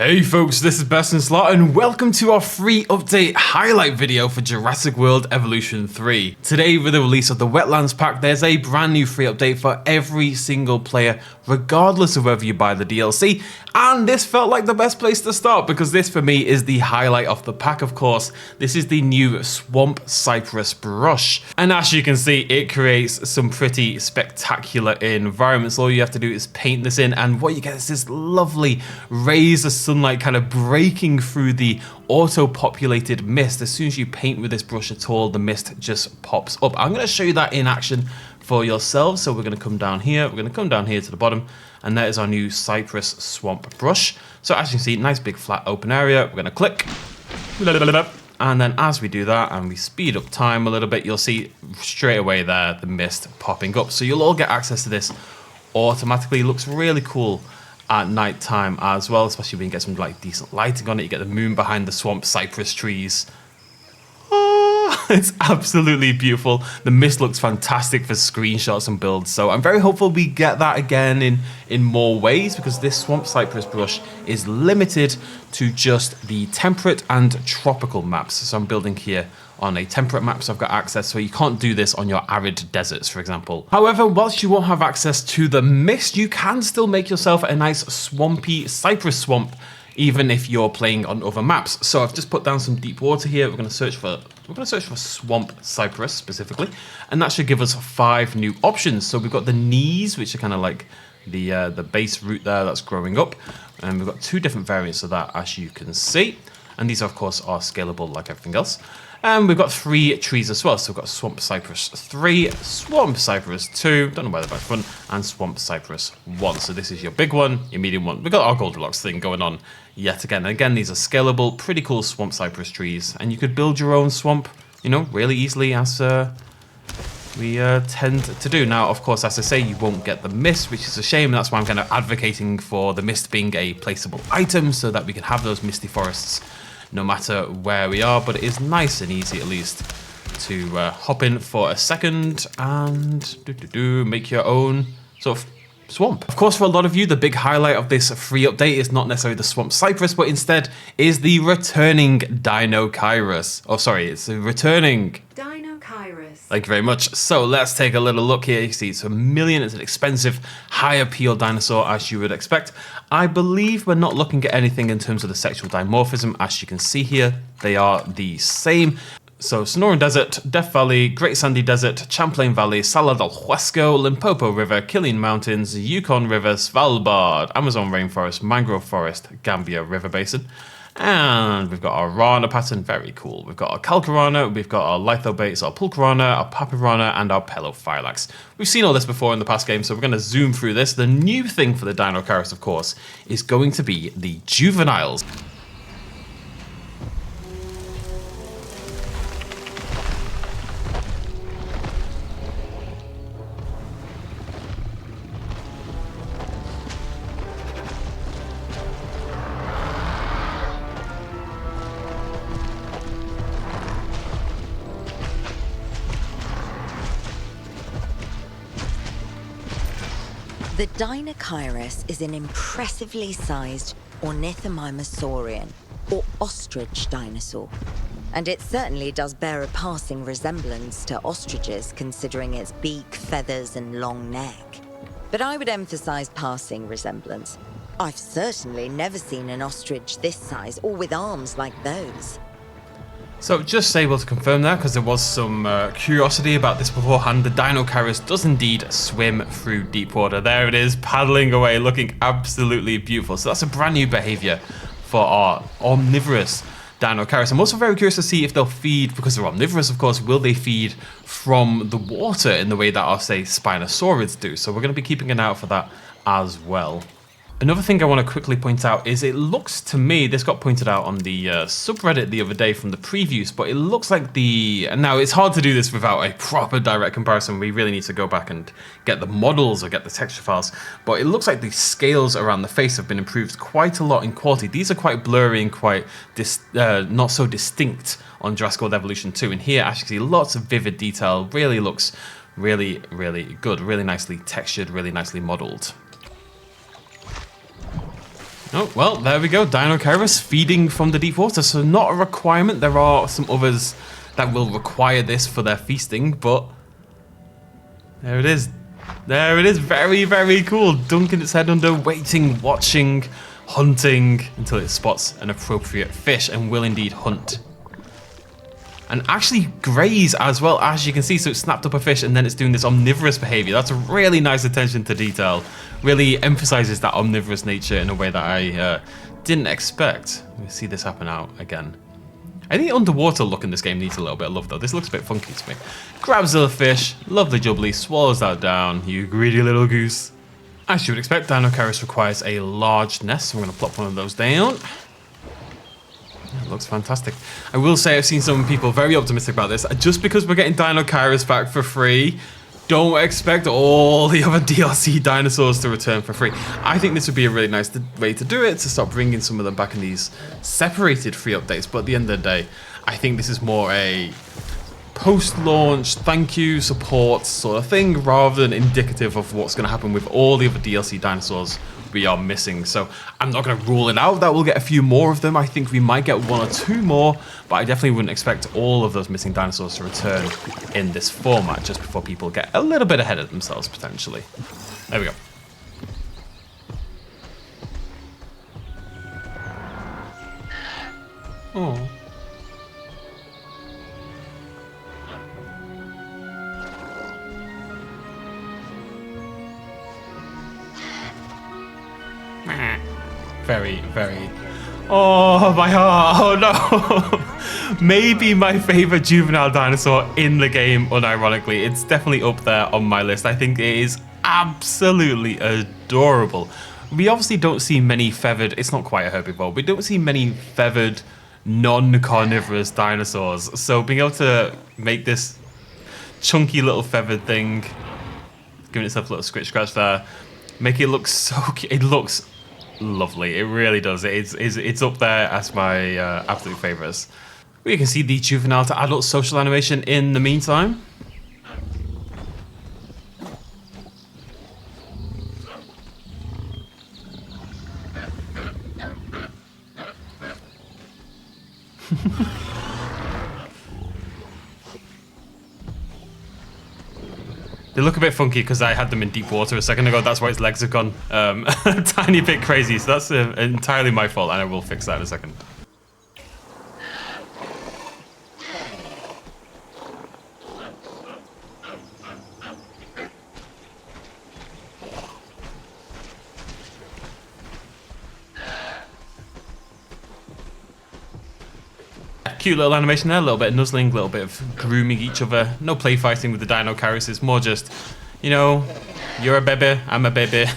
Hey folks, this is Best in Slot and welcome to our free update highlight video for Jurassic World Evolution 3. Today with the release of the Wetlands pack, there's a brand new free update for every single player, regardless of whether you buy the DLC, and this felt like the best place to start because this for me is the highlight of the pack, of course. This is the new Swamp Cypress brush, and as you can see, it creates some pretty spectacular environments. All you have to do is paint this in, and what you get is this lovely rays of sunlight kind of breaking through the auto-populated mist. As soon as you paint with this brush at all, the mist just pops up. I'm going to show you that in action for yourselves. So we're going to come down here, we're going to come down here to the bottom, and that is our new Cypress Swamp brush. So as you can see, nice big flat open area. We're going to click, and then as we do that and we speed up time a little bit, you'll see straight away there the mist popping up. So you'll all get access to this automatically. It looks really cool at night time as well, especially when you get some like decent lighting on it. You get the moon behind the swamp cypress trees. Oh, it's absolutely beautiful. The mist looks fantastic for screenshots and builds, so I'm very hopeful we get that again in more ways, because this swamp cypress brush is limited to just the temperate and tropical maps. So I'm building here on a temperate map, so I've got access, so you can't do this on your arid deserts, for example. However, whilst you won't have access to the mist, you can still make yourself a nice swampy cypress swamp, even if you're playing on other maps. So I've just put down some deep water here. We're going to search for swamp cypress specifically, and that should give us 5 new options. So we've got the knees, which are kind of like the base root there that's growing up, and we've got 2 different variants of that, as you can see, and these of course are scalable like everything else. And we've got 3 trees as well. So we've got Swamp Cypress 3, Swamp Cypress 2, don't know why they're both fun, and Swamp Cypress 1. So this is your big one, your medium one. We've got our Goldilocks thing going on yet again. And again, these are scalable, pretty cool Swamp Cypress trees. And you could build your own swamp, you know, really easily, as we tend to do. Now, of course, as I say, you won't get the mist, which is a shame. That's why I'm kind of advocating for the mist being a placeable item, so that we can have those misty forests no matter where we are. But it is nice and easy, at least, to hop in for a second and make your own sort of swamp. Of course, for a lot of you, the big highlight of this free update is not necessarily the Swamp Cypress, but instead is the returning DEINOCHEIRUS. Oh, sorry, it's a returning DEINOCHEIRUS. Thank you very much. So let's take a little look here. You see it's $1 million. It's an expensive, high appeal dinosaur, as you would expect. I believe we're not looking at anything in terms of the sexual dimorphism. As you can see here, they are the same. So Sonoran Desert, Death Valley, Great Sandy Desert, Champlain Valley, Salar del Huasco, Limpopo River, Killeen Mountains, Yukon River, Svalbard, Amazon Rainforest, Mangrove Forest, Gambia River Basin. And we've got our Rana pattern, very cool. We've got our Calcarana, we've got our Lithobates, our Pulcarana, our Papyrana, and our Pelophylax. We've seen all this before in the past game, so we're going to zoom through this. The new thing for the DEINOCHEIRUS, of course, is going to be the juveniles. The DEINOCHEIRUS is an impressively sized ornithomimosaurian, or ostrich dinosaur. And it certainly does bear a passing resemblance to ostriches, considering its beak, feathers, and long neck. But I would emphasize passing resemblance. I've certainly never seen an ostrich this size, or with arms like those. So just able to confirm that, because there was some curiosity about this beforehand, the DEINOCHEIRUS does indeed swim through deep water. There it is, paddling away, looking absolutely beautiful. So that's a brand new behavior for our omnivorous DEINOCHEIRUS. I'm also very curious to see if they'll feed, because they're omnivorous of course, will they feed from the water in the way that our, say, Spinosaurids do? So we're going to be keeping an eye out for that as well. Another thing I want to quickly point out is it looks to me, this got pointed out on the subreddit the other day from the previews, but it looks like now it's hard to do this without a proper direct comparison. We really need to go back and get the models or get the texture files, but it looks like the scales around the face have been improved quite a lot in quality. These are quite blurry and quite not so distinct on Jurassic World Evolution 2, and here actually lots of vivid detail. Really looks really, really good, really nicely textured, really nicely modeled. Oh, well, there we go. DEINOCHEIRUS feeding from the deep water. So not a requirement. There are some others that will require this for their feasting, but there it is. There it is. Very, very cool. Dunking its head under, waiting, watching, hunting until it spots an appropriate fish and will indeed hunt. And actually graze as well, as you can see. So it snapped up a fish and then it's doing this omnivorous behavior. That's a really nice attention to detail. Really emphasizes that omnivorous nature in a way that I didn't expect. We see this happen out again. I think the underwater look in this game needs a little bit of love though. This looks a bit funky to me. Grabs the fish, lovely jubbly, swallows that down, you greedy little goose. As you would expect, DEINOCHEIRUS requires a large nest, so I'm going to plop one of those down. It looks fantastic. I will say I've seen some people very optimistic about this. Just because we're getting DEINOCHEIRUS back for free, don't expect all the other DLC dinosaurs to return for free. I think this would be a really nice way to do it, to start bringing some of them back in these separated free updates. But at the end of the day, I think this is more a post-launch thank you support sort of thing rather than indicative of what's going to happen with all the other DLC dinosaurs we are missing. So I'm not going to rule it out that we'll get a few more of them. I think we might get one or two more, but I definitely wouldn't expect all of those missing dinosaurs to return in this format just before people get a little bit ahead of themselves potentially. There we go. Oh. Very, very. Oh, my heart. Oh, no. Maybe my favorite juvenile dinosaur in the game, unironically. It's definitely up there on my list. I think it is absolutely adorable. We obviously don't see many feathered, it's not quite a herbivore, we don't see many feathered, non-carnivorous dinosaurs. So being able to make this chunky little feathered thing, giving itself a little scratch there, make it look so cute. It looks lovely. It really does. It's up there as my absolute favorites. We can see the juvenile to adult social animation in the meantime. They look a bit funky because I had them in deep water a second ago. That's why its legs have gone a tiny bit crazy. So that's entirely my fault, and I will fix that in a second. Cute little animation there, a little bit of nuzzling, a little bit of grooming each other. No play fighting with the DEINOCHEIRUS, it's more just, you know, you're a baby, I'm a baby,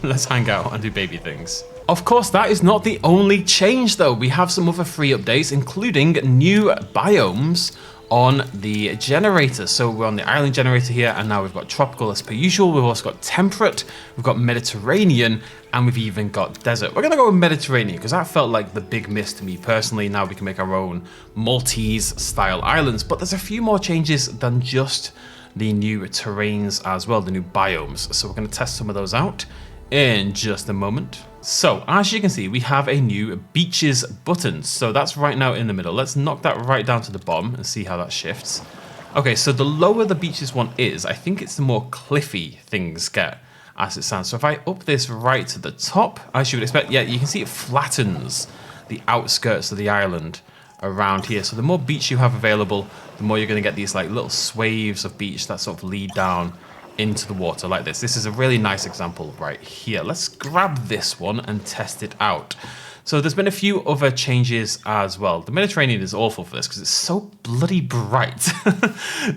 let's hang out and do baby things. Of course, that is not the only change though. We have some other free updates, including new biomes on the generator. So we're on the island generator here, and now we've got tropical as per usual. We've also got temperate, we've got Mediterranean, and we've even got desert. We're gonna go with Mediterranean because that felt like the big miss to me personally. Now we can make our own Maltese style islands, but there's a few more changes than just the new terrains as well, the new biomes. So we're gonna test some of those out in just a moment. So as you can see, we have a new beaches button. So that's right now in the middle. Let's knock that right down to the bottom and see how that shifts. Okay, so the lower the beaches one is, I think it's the more cliffy things get as it stands. So if I up this right to the top, as you would expect, yeah, you can see it flattens the outskirts of the island around here. So the more beach you have available, the more you're going to get these like little swaves of beach that sort of lead down into the water like this. This is a really nice example right here. Let's grab this one and test it out. So there's been a few other changes as well. The Mediterranean is awful for this because it's so bloody bright.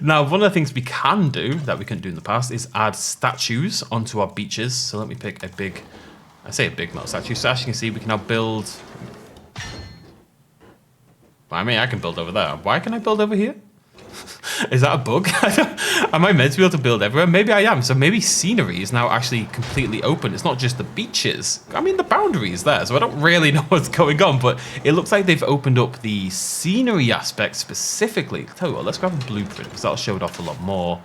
Now, one of the things we can do that we couldn't do in the past is add statues onto our beaches. So let me pick a big, I say a big metal statue. So as you can see, we can now build. I mean, I can build over there. Why can I build over here? Is that a bug? Am I meant to be able to build everywhere? Maybe I am. So maybe scenery is now actually completely open. It's not just the beaches. I mean, the boundary is there, so I don't really know what's going on, but it looks like they've opened up the scenery aspect specifically. Tell you what, let's grab a blueprint because that'll show it off a lot more.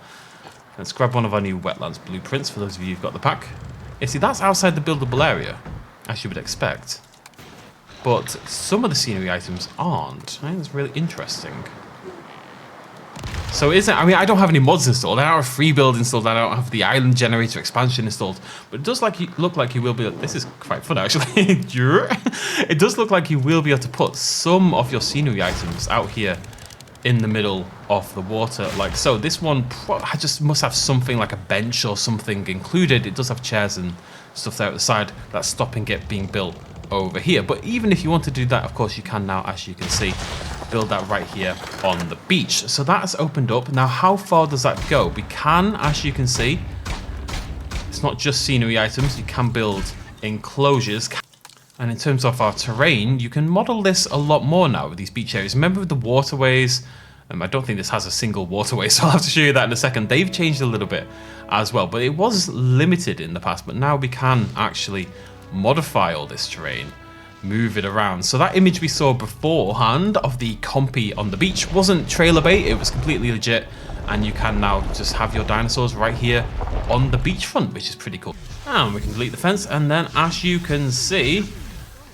Let's grab one of our new wetlands blueprints for those of you who've got the pack. Yeah, see, that's outside the buildable area. as you would expect. But some of the scenery items aren't. I think it's really interesting. So I mean, I don't have any mods installed. I don't have a free build installed. I don't have the island generator expansion installed. But it does look like you will be... This is quite fun, actually. It does look like you will be able to put some of your scenery items out here in the middle of the water, like so. This one just must have something like a bench or something included. It does have chairs and stuff there at the side that's stopping it being built over here. But even if you want to do that, of course you can now, as you can see, build that right here on the beach. So that's opened up. Now, how far does that go? We can, as you can see, it's not just scenery items. You can build enclosures. And in terms of our terrain, you can model this a lot more now with these beach areas. Remember with the waterways? I don't think this has a single waterway, so I'll have to show you that in a second. They've changed a little bit as well, but it was limited in the past. But now we can actually modify all this terrain, move it around. So that image we saw beforehand of the compy on the beach wasn't trailer bait. It was completely legit. And you can now just have your dinosaurs right here on the beachfront, which is pretty cool. And we can delete the fence. And then as you can see,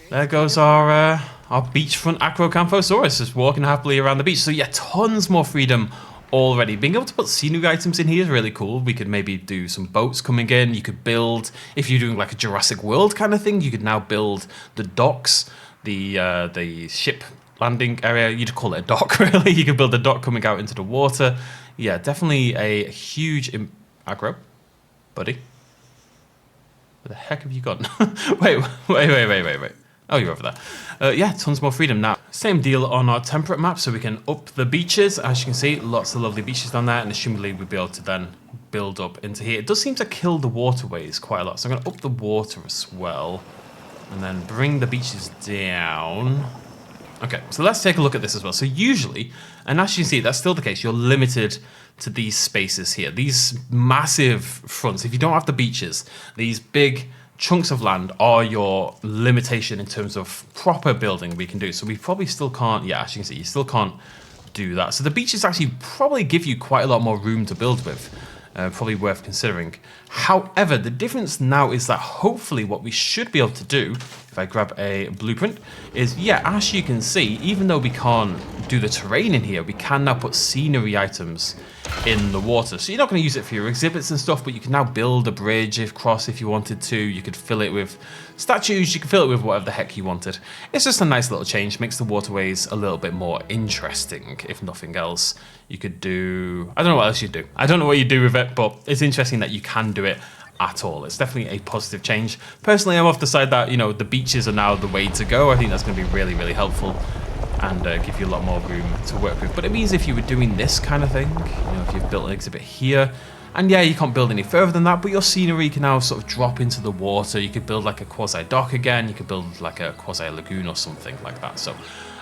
there goes our beachfront Acrocanthosaurus just walking happily around the beach. So yeah, tons more freedom already. Being able to put scenery items in here is really cool. We could maybe do some boats coming in. You could build, if you're doing like a Jurassic World kind of thing, you could now build the docks, the ship landing area. You'd call it a dock, really. You could build a dock coming out into the water. Yeah, definitely a huge... Acro, buddy. Where the heck have you gone? Wait. Oh, you're over there. Yeah, tons more freedom now. Same deal on our temperate map, so we can up the beaches. As you can see, lots of lovely beaches down there, and assumably we'll be able to then build up into here. It does seem to kill the waterways quite a lot, so I'm going to up the water as well, and then bring the beaches down. Okay, so let's take a look at this as well. So usually, and as you can see, that's still the case, you're limited to these spaces here. These massive fronts, if you don't have the beaches, these big chunks of land are your limitation in terms of proper building we can do. So we probably still can't, yeah, as you can see, you still can't do that. So the beaches actually probably give you quite a lot more room to build with. Probably worth considering. However, the difference now is that hopefully what we should be able to do, if I grab a blueprint, is, yeah, as you can see, even though we can't do the terrain in here, we can now put scenery items in the water. So you're not going to use it for your exhibits and stuff, but you can now build a bridge across if you wanted to. You could fill it with statues, you can fill it with whatever the heck you wanted. It's just a nice little change, makes the waterways a little bit more interesting, if nothing else. You could do, I don't know what else you'd do. I don't know what you do with it, but it's interesting that you can do it at all. It's definitely a positive change. Personally, I'm off the side that, you know, the beaches are now the way to go. I think that's going to be really, really helpful and give you a lot more room to work with. But it means if you were doing this kind of thing, you know, if you've built an exhibit here, and yeah, you can't build any further than that, but your scenery can now sort of drop into the water. You could build like a quasi-dock again. You could build like a quasi-lagoon or something like that. So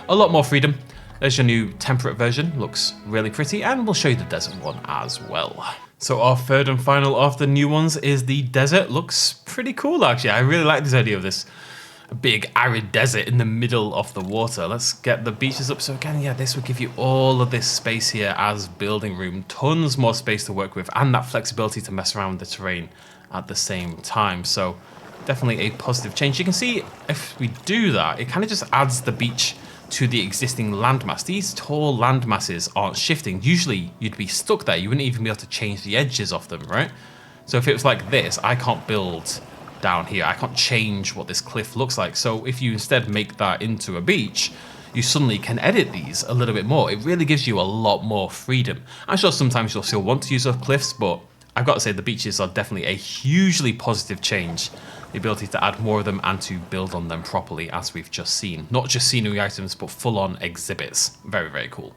a lot more freedom. There's your new temperate version. Looks really pretty, and we'll show you the desert one as well. So our third and final of the new ones is the desert. Looks pretty cool, actually. I really like this idea of this big arid desert in the middle of the water. Let's get the beaches up. So again, yeah, this would give you all of this space here as building room. Tons more space to work with, and that flexibility to mess around with the terrain at the same time. So definitely a positive change. You can see if we do that, it kind of just adds the beach to the existing landmass. These tall landmasses aren't shifting. Usually you'd be stuck there. You wouldn't even be able to change the edges of them, right? So if it was like this, I can't build down here. I can't change what this cliff looks like. So if you instead make that into a beach, you suddenly can edit these a little bit more. It really gives you a lot more freedom. I'm sure sometimes you'll still want to use those cliffs, but I've got to say the beaches are definitely a hugely positive change. The ability to add more of them and to build on them properly, as we've just seen. Not just scenery items, but full-on exhibits. Very, very cool.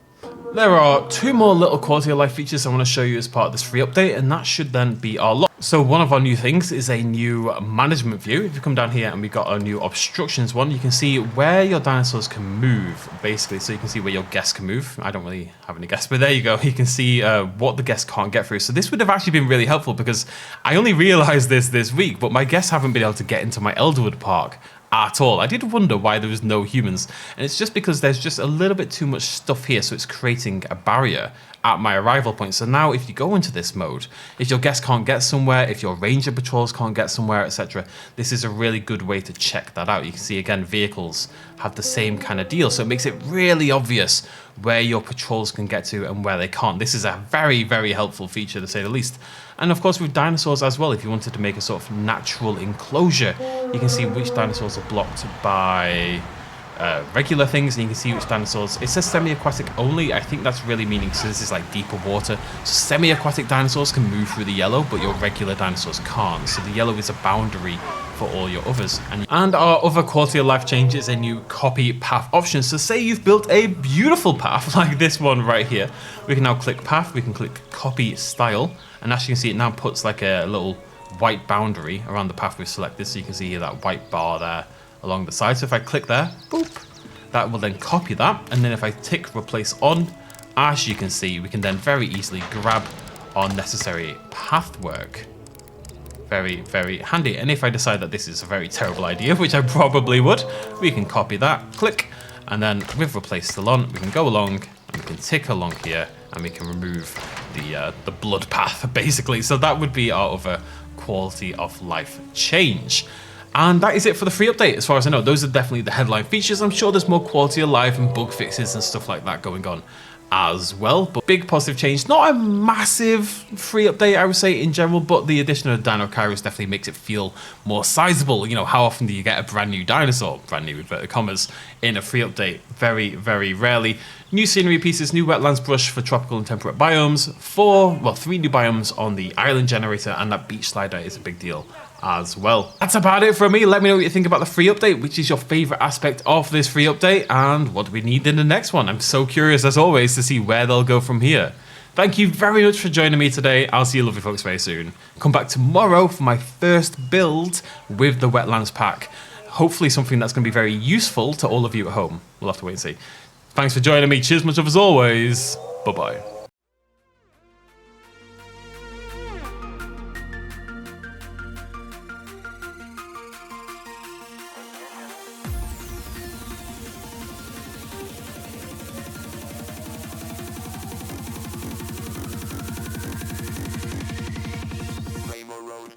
There are two more little quality of life features I want to show you as part of this free update, and that should then be our lot. So one of our new things is a new management view. If you come down here and we got a new obstructions one, you can see where your dinosaurs can move, basically. So you can see where your guests can move. I don't really have any guests, but there you go. You can see what the guests can't get through. So this would have actually been really helpful because I only realized this week, but my guests haven't been able to get into my Elderwood Park at all. I did wonder why there was no humans, and it's just because there's just a little bit too much stuff here, so it's creating a barrier at my arrival point. So now if you go into this mode, if your guests can't get somewhere, if your ranger patrols can't get somewhere, etc., this is a really good way to check that out. You can see again, vehicles have the same kind of deal, so it makes it really obvious where your patrols can get to and where they can't. This is a very, very helpful feature, to say the least. And of course with dinosaurs as well, if you wanted to make a sort of natural enclosure, you can see which dinosaurs are blocked by regular things, and you can see which dinosaurs. It says semi-aquatic only. I think that's really meaning, so this is like deeper water. So semi-aquatic dinosaurs can move through the yellow, but your regular dinosaurs can't. So the yellow is a boundary for all your others. And our other quality of life change is a new copy path option. So say you've built a beautiful path like this one right here. We can now click path, we can click copy style, and as you can see, it now puts like a little white boundary around the path we've selected. So you can see here that white bar there along the side. So if I click there, boop, that will then copy that. And then if I tick replace on, as you can see, we can then very easily grab our necessary path work. Very, very handy. And if I decide that this is a very terrible idea, which I probably would, we can copy that, click, and then with replace still on, we can go along and we can tick along here and we can remove the blood path basically. So that would be our other quality of life change. And that is it for the free update, as far as I know. Those are definitely the headline features. I'm sure there's more quality of life and bug fixes and stuff like that going on as well. But big positive change. Not a massive free update, I would say, in general, but the addition of DEINOCHEIRUS definitely makes it feel more sizable. You know, how often do you get a brand new dinosaur, brand new inverted commas, in a free update? Very, very rarely. New scenery pieces, new wetlands brush for tropical and temperate biomes, 3 new biomes on the island generator, and that beach slider is a big deal as well. That's about it from me. Let me know what you think about the free update, which is your favorite aspect of this free update, and what do we need in the next one. I'm so curious as always to see where they'll go from here. Thank you very much for joining me today. I'll see you lovely folks very soon. Come back tomorrow for my first build with the wetlands pack. Hopefully something that's going to be very useful to all of you at home. We'll have to wait and see. Thanks for joining me. Cheers much of as always. Bye-bye. Road.